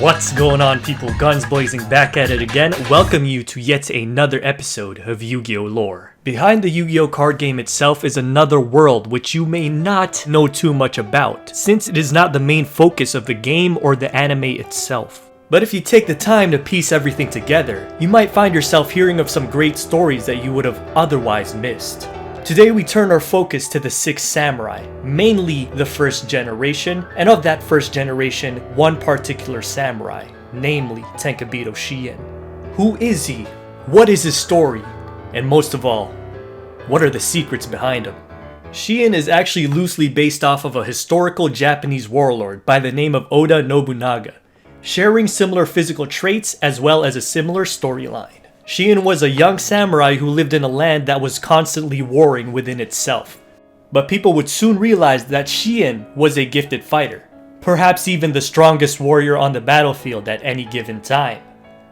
What's going on, people? Guns blazing back at it again. Welcome you to yet another episode of Yu-Gi-Oh! Lore. Behind the Yu-Gi-Oh! Card game itself is another world which you may not know too much about, since it is not the main focus of the game or the anime itself. But if you take the time to piece everything together, you might find yourself hearing of some great stories that you would have otherwise missed. Today we turn our focus to the 6 samurai, mainly the first generation, and of that first generation, one particular samurai, namely Tenkabito Shien. Who is he? What is his story? And most of all, what are the secrets behind him? Shien is actually loosely based off of a historical Japanese warlord by the name of Oda Nobunaga, sharing similar physical traits as well as a similar storyline. Shien was a young samurai who lived in a land that was constantly warring within itself. But people would soon realize that Shien was a gifted fighter, perhaps even the strongest warrior on the battlefield at any given time.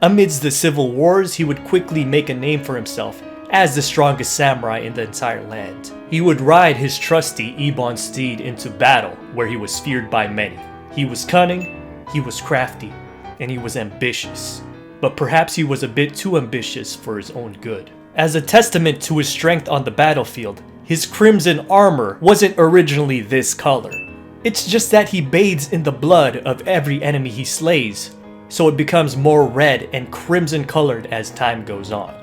Amidst the civil wars, he would quickly make a name for himself as the strongest samurai in the entire land. He would ride his trusty Ebon steed into battle where he was feared by many. He was cunning, he was crafty, and he was ambitious. But perhaps he was a bit too ambitious for his own good. As a testament to his strength on the battlefield, his crimson armor wasn't originally this color. It's just that he bathes in the blood of every enemy he slays, so it becomes more red and crimson colored as time goes on.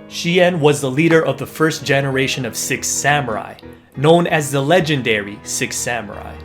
Shien was the leader of the first generation of 6 samurai, known as the legendary 6 samurai.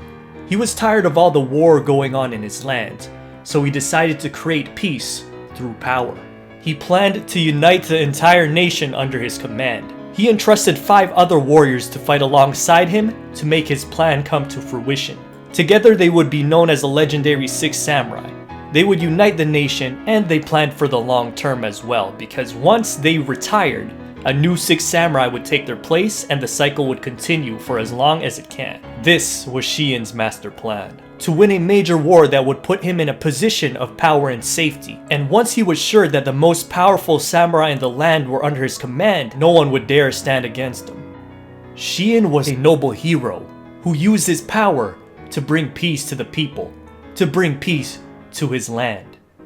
He was tired of all the war going on in his land, so he decided to create peace through power. He planned to unite the entire nation under his command. He entrusted 5 other warriors to fight alongside him to make his plan come to fruition. Together they would be known as the legendary 6 samurai. They would unite the nation, and they planned for the long term as well, because once they retired, a new 6 samurai would take their place and the cycle would continue for as long as it can. This was Shien's master plan, to win a major war that would put him in a position of power and safety. And once he was sure that the most powerful samurai in the land were under his command, no one would dare stand against him. Shien was a noble hero who used his power to bring peace to the people, to bring peace to his land.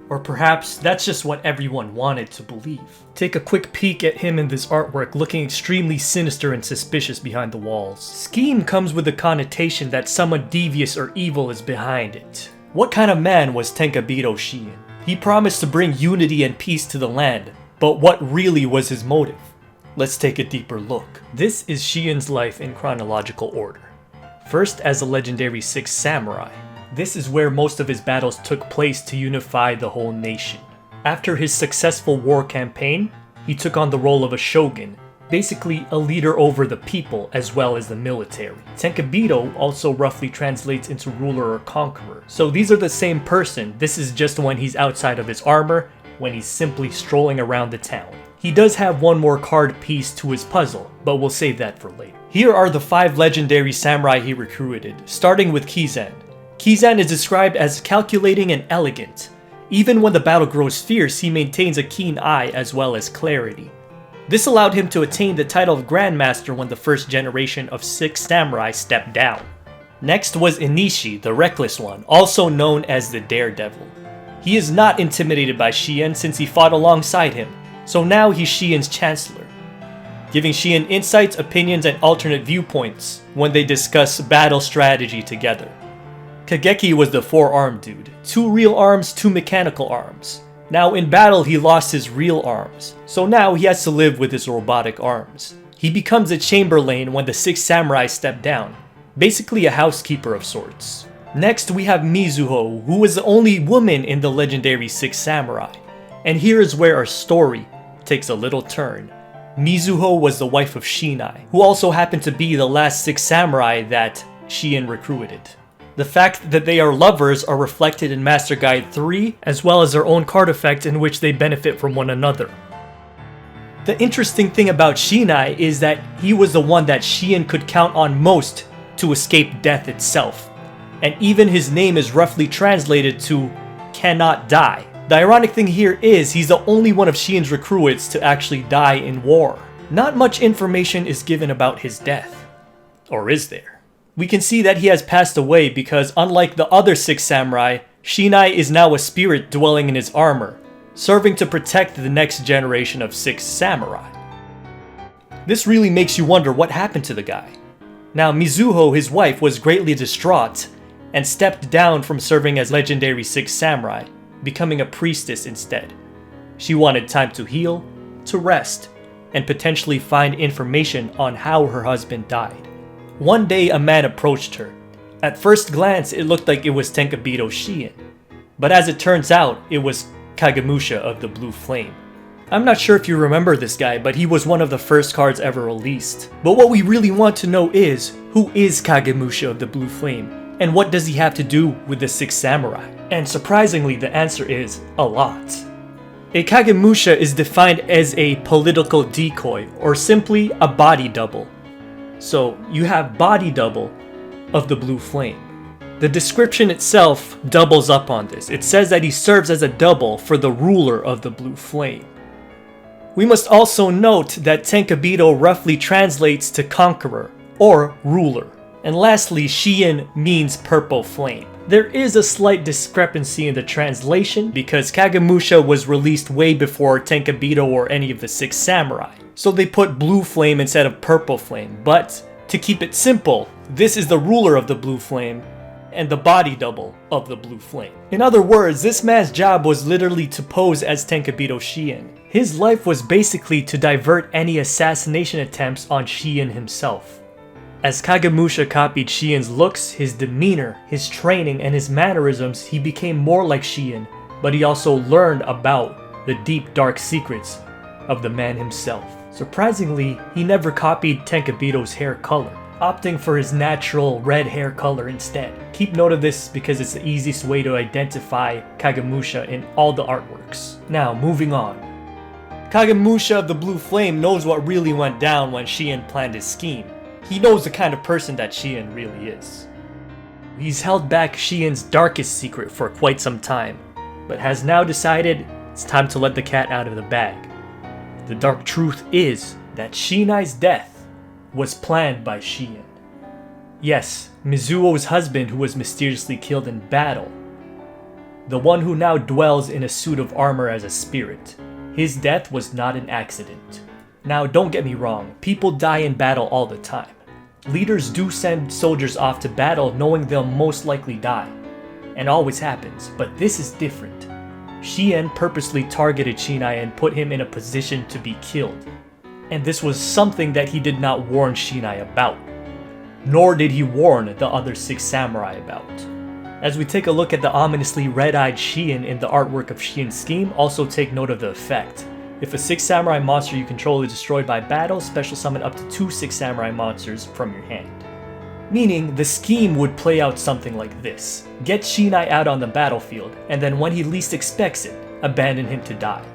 Or perhaps that's just what everyone wanted to believe. Take a quick peek at him in this artwork, looking extremely sinister and suspicious behind the walls. Scheme comes with the connotation that someone devious or evil is behind it. What kind of man was Tenkabito Shien? He promised to bring unity and peace to the land, but what really was his motive? Let's take a deeper look. This is Shien's life in chronological order. First as a legendary 6 samurai. This is where most of his battles took place to unify the whole nation. After his successful war campaign, he took on the role of a shogun, basically a leader over the people as well as the military. Tenkabito also roughly translates into ruler or conqueror. So these are the same person, this is just when he's outside of his armor, when he's simply strolling around the town. He does have one more card piece to his puzzle, but we'll save that for later. Here are the 5 legendary samurai he recruited, starting with Kizan. Kizan is described as calculating and elegant. Even when the battle grows fierce, he maintains a keen eye as well as clarity. This allowed him to attain the title of Grandmaster when the first generation of 6 samurai stepped down. Next was Inishi, the Reckless One, also known as the Daredevil. He is not intimidated by Shien since he fought alongside him, so now he's Shien's Chancellor, giving Shien insights, opinions, and alternate viewpoints when they discuss battle strategy together. Kageki was the 4-armed dude. 2 real arms, 2 mechanical arms. Now in battle he lost his real arms, so now he has to live with his robotic arms. He becomes a chamberlain when the 6 samurai step down, basically a housekeeper of sorts. Next we have Mizuho, who was the only woman in the legendary 6 samurai. And here is where our story takes a little turn. Mizuho was the wife of Shinai, who also happened to be the last 6 samurai that Shien recruited. The fact that they are lovers are reflected in Master Guide 3, as well as their own card effect in which they benefit from one another. The interesting thing about Shinai is that he was the one that Shien could count on most to escape death itself, and even his name is roughly translated to cannot die. The ironic thing here is he's the only one of Shien's recruits to actually die in war. Not much information is given about his death. Or is there? We can see that he has passed away because unlike the other 6 samurai, Shinai is now a spirit dwelling in his armor, serving to protect the next generation of 6 samurai. This really makes you wonder what happened to the guy. Now, Mizuho, his wife, was greatly distraught and stepped down from serving as legendary 6 samurai, becoming a priestess instead. She wanted time to heal, to rest, and potentially find information on how her husband died. One day, a man approached her. At first glance, it looked like it was Tenkabito Shien, but as it turns out, it was Kagemusha of the Blue Flame. I'm not sure if you remember this guy, but he was one of the first cards ever released. But what we really want to know is, who is Kagemusha of the Blue Flame, and what does he have to do with the 6 samurai? And surprisingly, the answer is a lot. A Kagemusha is defined as a political decoy, or simply a body double. So you have body double of the Blue Flame. The description itself doubles up on this. It says that he serves as a double for the ruler of the Blue Flame. We must also note that Tenkabito roughly translates to conqueror or ruler. And lastly, Shien means purple flame. There is a slight discrepancy in the translation because Kagemusha was released way before Tenkabito or any of the 6 samurai. So they put blue flame instead of purple flame, but to keep it simple, this is the ruler of the Blue Flame and the body double of the Blue Flame. In other words, this man's job was literally to pose as Tenkabito Shien. His life was basically to divert any assassination attempts on Shien himself. As Kagemusha copied Shien's looks, his demeanor, his training, and his mannerisms, he became more like Shien, but he also learned about the deep dark secrets of the man himself. Surprisingly, he never copied Tenkabito's hair color, opting for his natural red hair color instead. Keep note of this because it's the easiest way to identify Kagemusha in all the artworks. Now, moving on. Kagemusha of the Blue Flame knows what really went down when Shien planned his scheme. He knows the kind of person that Shien really is. He's held back Shien's darkest secret for quite some time, but has now decided it's time to let the cat out of the bag. The dark truth is that Shinai's death was planned by Shien. Yes, Mizuo's husband who was mysteriously killed in battle. The one who now dwells in a suit of armor as a spirit. His death was not an accident. Now, don't get me wrong, people die in battle all the time. Leaders do send soldiers off to battle knowing they'll most likely die. And always happens, but this is different. Shien purposely targeted Shinai and put him in a position to be killed. And this was something that he did not warn Shinai about. Nor did he warn the other 6 samurai about. As we take a look at the ominously red-eyed Shien in the artwork of Shien Scheme, also take note of the effect. If a 6 samurai monster you control is destroyed by battle, special summon up to 2 6 samurai monsters from your hand. Meaning, the scheme would play out something like this. Get Shinai out on the battlefield, and then when he least expects it, abandon him to die.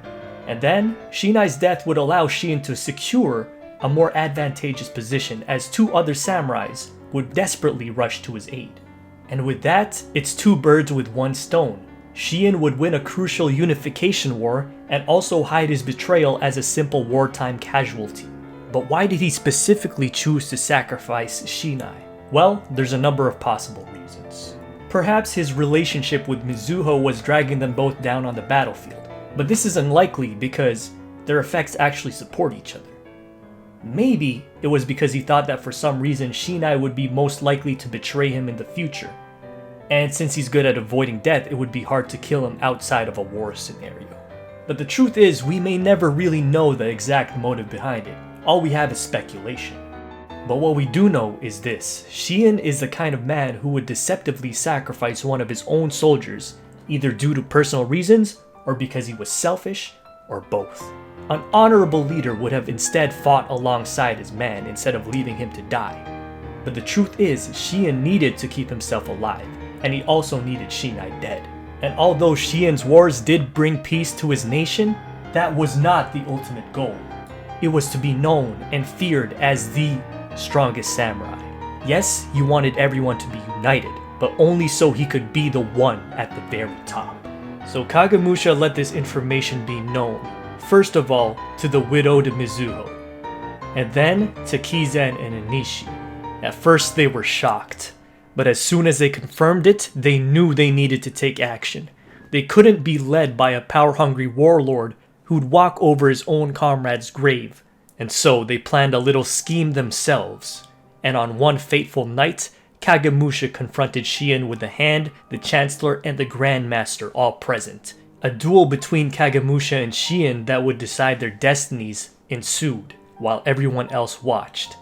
And then, Shinai's death would allow Shien to secure a more advantageous position as 2 other samurais would desperately rush to his aid. And with that, it's 2 birds with 1 stone. Shien would win a crucial unification war and also hide his betrayal as a simple wartime casualty. But why did he specifically choose to sacrifice Shinai? Well, there's a number of possible reasons. Perhaps his relationship with Mizuho was dragging them both down on the battlefield, but this is unlikely because their effects actually support each other. Maybe it was because he thought that for some reason Shinai would be most likely to betray him in the future. And since he's good at avoiding death, it would be hard to kill him outside of a war scenario. But the truth is, we may never really know the exact motive behind it. All we have is speculation. But what we do know is this: Shien is the kind of man who would deceptively sacrifice one of his own soldiers, either due to personal reasons, or because he was selfish, or both. An honorable leader would have instead fought alongside his man instead of leaving him to die. But the truth is, Shien needed to keep himself alive, and he also needed Shinai dead. And although Shien's wars did bring peace to his nation, that was not the ultimate goal. It was to be known and feared as the strongest samurai. Yes, he wanted everyone to be united, but only so he could be the one at the very top. So Kagemusha let this information be known, first of all to the widowed Mizuho, and then to Kizen and Anishi. At first they were shocked, But as soon as they confirmed it, they knew they needed to take action. They couldn't be led by a power-hungry warlord who'd walk over his own comrade's grave. And so they planned a little scheme themselves. And on one fateful night, Kagemusha confronted Shien with the Hand, the Chancellor, and the Grandmaster all present. A duel between Kagemusha and Shien that would decide their destinies ensued, while everyone else watched.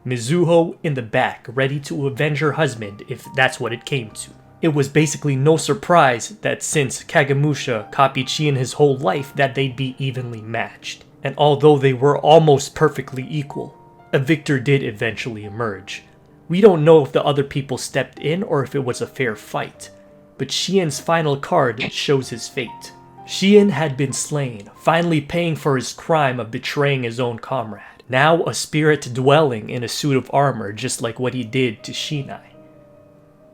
Mizuho in the back, ready to avenge her husband if that's what it came to. It was basically no surprise that since Kagemusha copied Shien his whole life that they'd be evenly matched. And although they were almost perfectly equal, a victor did eventually emerge. We don't know if the other people stepped in or if it was a fair fight, but Shien's final card shows his fate. Shien had been slain, finally paying for his crime of betraying his own comrade. Now a spirit dwelling in a suit of armor just like what he did to Shinai.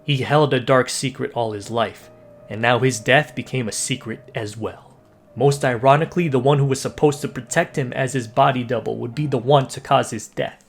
He held a dark secret all his life, and now his death became a secret as well. Most ironically, the one who was supposed to protect him as his body double would be the one to cause his death.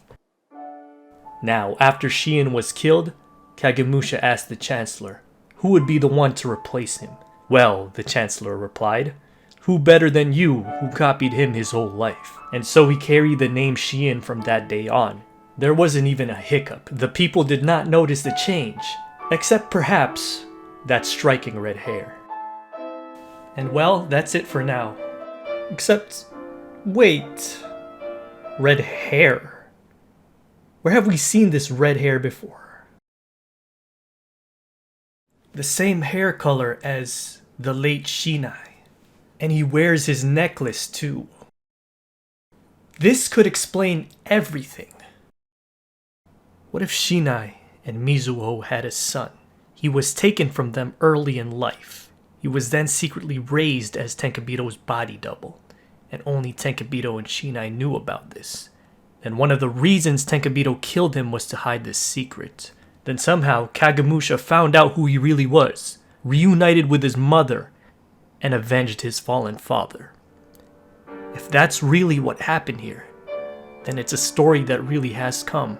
Now, after Shien was killed, Kagemusha asked the Chancellor, who would be the one to replace him? Well, the Chancellor replied, who better than you who copied him his whole life? And so he carried the name Shien from that day on. There wasn't even a hiccup. The people did not notice the change, except perhaps that striking red hair. And well, that's it for now. Except, wait, red hair? Where have we seen this red hair before? The same hair color as the late Shinai. And he wears his necklace too. This could explain everything. What if Shinai and Mizuho had a son? He was taken from them early in life. He was then secretly raised as Tenkabito's body double, and only Tenkabito and Shinai knew about this. And one of the reasons Tenkabito killed him was to hide this secret. Then somehow Kagemusha found out who he really was, reunited with his mother, and avenged his fallen father. If that's really what happened here, then it's a story that really has come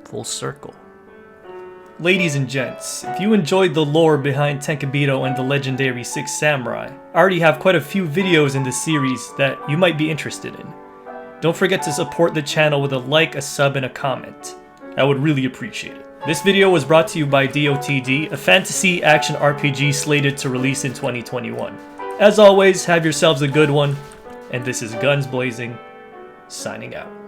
full circle. Ladies and gents, if you enjoyed the lore behind Tenkabito and the legendary Six Samurai, I already have quite a few videos in this series that you might be interested in. Don't forget to support the channel with a like, a sub, and a comment. I would really appreciate it. This video was brought to you by DOTD, a fantasy action RPG slated to release in 2021. As always, have yourselves a good one, and this is Guns Blazing, signing out.